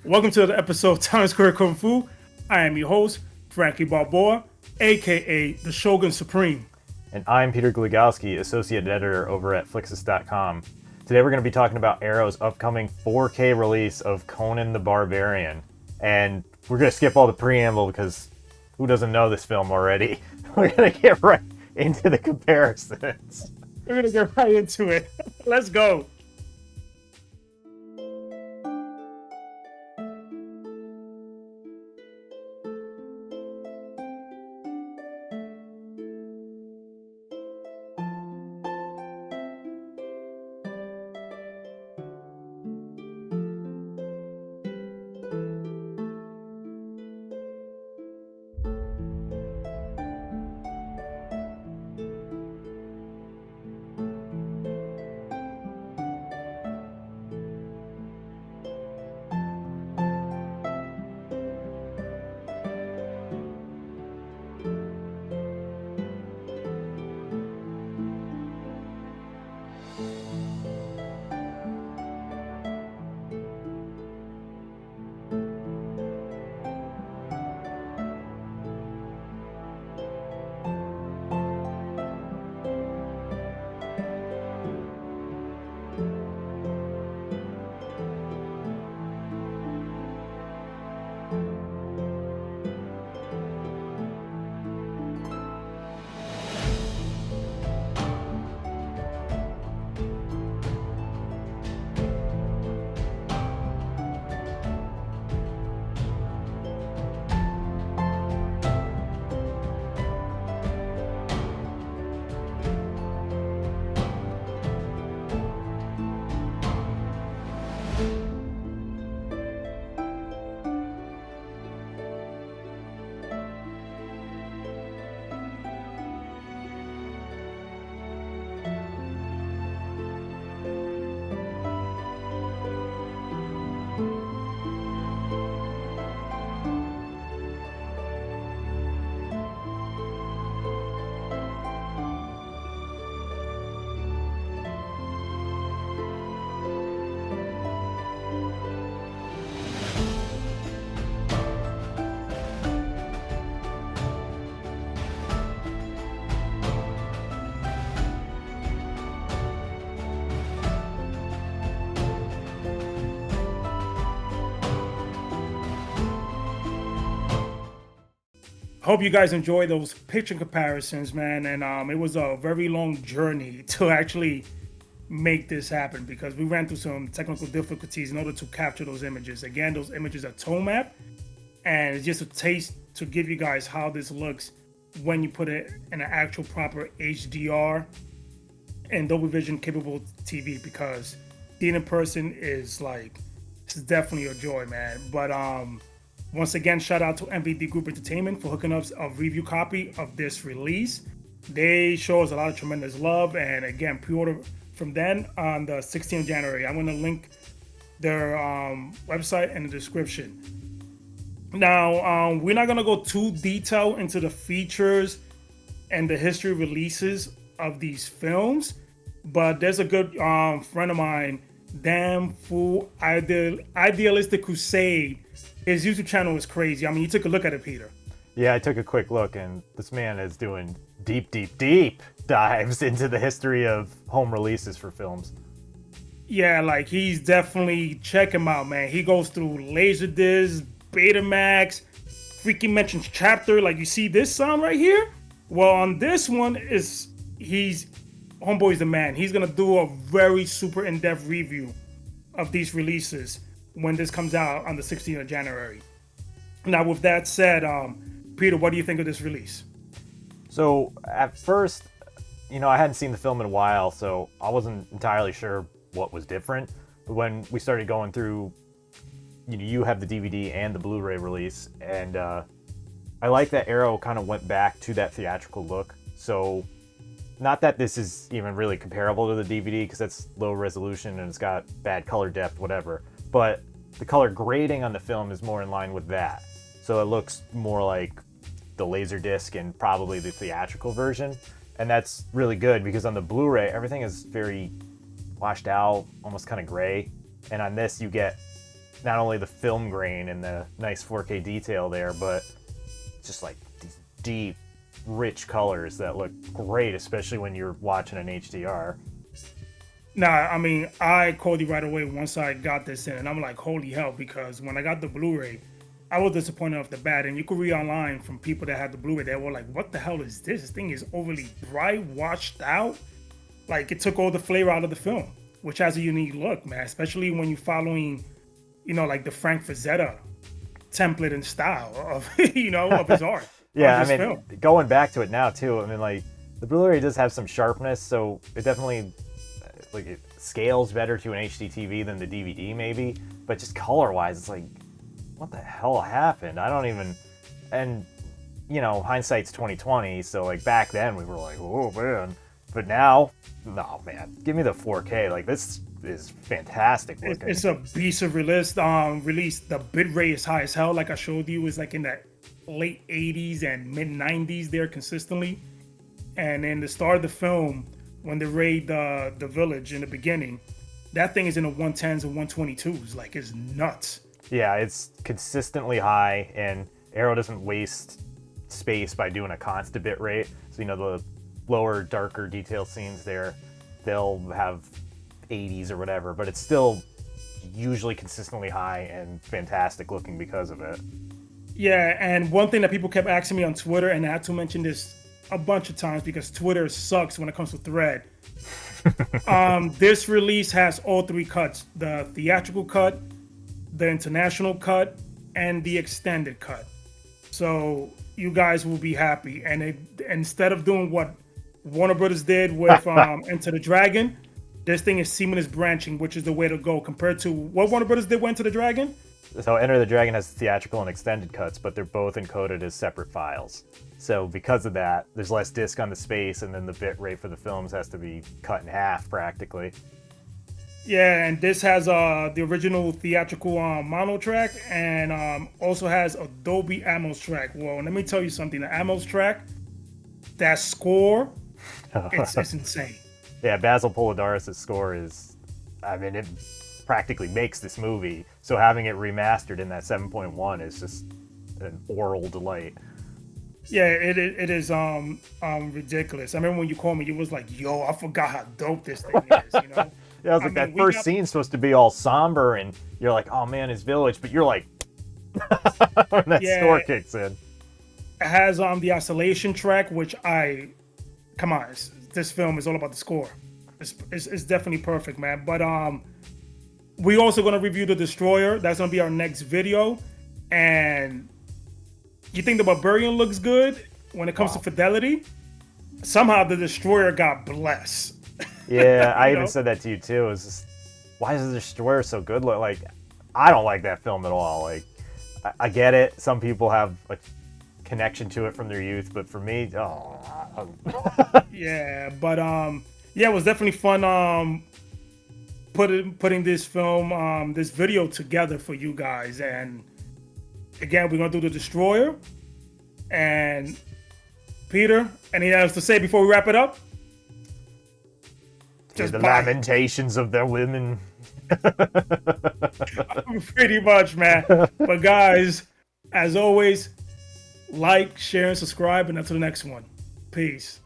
Welcome to the episode of Times Square Kung Fu. I am your host, Frankie Balboa, aka the Shogun Supreme. And I'm Peter Glugowski, Associate Editor over at Flixus.com. Today we're going to be talking about Arrow's upcoming 4K release of Conan the Barbarian. And we're going to skip all the preamble because who doesn't know this film already? We're going to get right into the comparisons. We're going to get right into it. Let's go. Hope you guys enjoy those picture comparisons, man. And it was a very long journey to actually make this happen because we ran through some technical difficulties in order to capture those images. Again, those images are tone map, and it's just a taste to give you guys how this looks when you put it in an actual proper HDR and Dolby Vision capable TV, because seeing in person is like, it's definitely a joy, man. But once again, shout out to MVD Group Entertainment for hooking us a review copy of this release. They show us a lot of tremendous love, and again, pre-order from them on the 16th of January. I'm going to link their website in the description. Now, we're not going to go too detailed into the features and the history releases of these films, but there's a good friend of mine, Damn Fool Idealistic Crusade. His YouTube channel is crazy. I mean, you took a look at it, Peter. Yeah, I took a quick look, and this man is doing deep dives into the history of home releases for films. Yeah, like he's definitely, check him out, man. He goes through Laserdisc, Betamax, freaking mentions chapter. Like you see this sound right here? Well, on this one Homeboy's the man. He's gonna do a very super in-depth review of these releases when this comes out on the 16th of January. Now, with that said, Peter, what do you think of this release? So, at first, I hadn't seen the film in a while, so I wasn't entirely sure what was different. But when we started going through, you have the DVD and the Blu-ray release, and I like that Arrow kind of went back to that theatrical look. So, not that this is even really comparable to the DVD, because that's low resolution and it's got bad color depth, whatever. But the color grading on the film is more in line with that. So it looks more like the Laserdisc and probably the theatrical version. And that's really good because on the Blu-ray, everything is very washed out, almost kind of gray. And on this, you get not only the film grain and the nice 4K detail there, but just like these deep, rich colors that look great, especially when you're watching an HDR. Nah, I mean, I called you right away once I got this in, and I'm like, holy hell, because when I got the Blu-ray, I was disappointed off the bat, and you could read online from people that had the Blu-ray, they were like, what the hell is this? This thing is overly bright, washed out. Like, it took all the flavor out of the film, which has a unique look, man, especially when you're following, you know, like the Frank Frazetta template and style of, you know, of his art. Yeah, I mean, going back to it now, too, I mean, like, the Blu-ray does have some sharpness, so it definitely, like, it scales better to an HD TV than the DVD, maybe, but just color-wise, it's like, what the hell happened? I don't even, and, you know, hindsight's 2020, so, like, back then, we were like, oh, man, but now, no, man, give me the 4K, like, this is fantastic looking. It's a beast of release. The bitrate is high as hell, like I showed you, is like in that late 80s and mid 90s there consistently. And in the start of the film, when they raid the village in the beginning, that thing is in the 110s and 122s. Like, it's nuts. Yeah, it's consistently high, and Arrow doesn't waste space by doing a constant bit rate. So, you know, the lower, darker detail scenes there, they'll have 80s or whatever, but it's still usually consistently high and fantastic looking because of it. Yeah, and one thing that people kept asking me on Twitter, and I had to mention this a bunch of times because Twitter sucks when it comes to thread. This release has all three cuts: the theatrical cut, the international cut, and the extended cut. So you guys will be happy. And instead of doing what Warner Brothers did with Enter the Dragon, this thing is seamless branching, which is the way to go compared to what Warner Brothers did with Enter the Dragon. So Enter the Dragon has theatrical and extended cuts, but they're both encoded as separate files. So because of that, there's less disk on the space, and then the bit rate for the films has to be cut in half practically. Yeah, and this has the original theatrical mono track, and also has a Dolby Atmos track. Well, let me tell you something. The Atmos track, that score, it's insane. Yeah, Basil Polidaris' score is, I mean, it practically makes this movie. So having it remastered in that 7.1 is just an oral delight. Yeah, it is ridiculous. I remember when you called me, you was like, "Yo, I forgot how dope this thing is," you know. Yeah, I was like, that first scene's supposed to be all somber, and you're like, "Oh man, his village," but you're like, when that score kicks in. It has the isolation track, which come on, this film is all about the score. It's definitely perfect, man. But we also gonna review The Destroyer. That's gonna be our next video. And you think The Barbarian looks good when it comes to fidelity? Somehow The Destroyer got blessed. Yeah, I even said that to you too. It's just, why is The Destroyer so good? Like, I don't like that film at all. Like, I get it. Some people have a connection to it from their youth, but for me, Yeah, but it was definitely fun putting this film, this video together for you guys. And again, we're gonna do The Destroyer. And Peter, anything else to say before we wrap it up? Just the lamentations of their women. Pretty much, man. But guys, as always, like, share, and subscribe, and until the next one. Peace.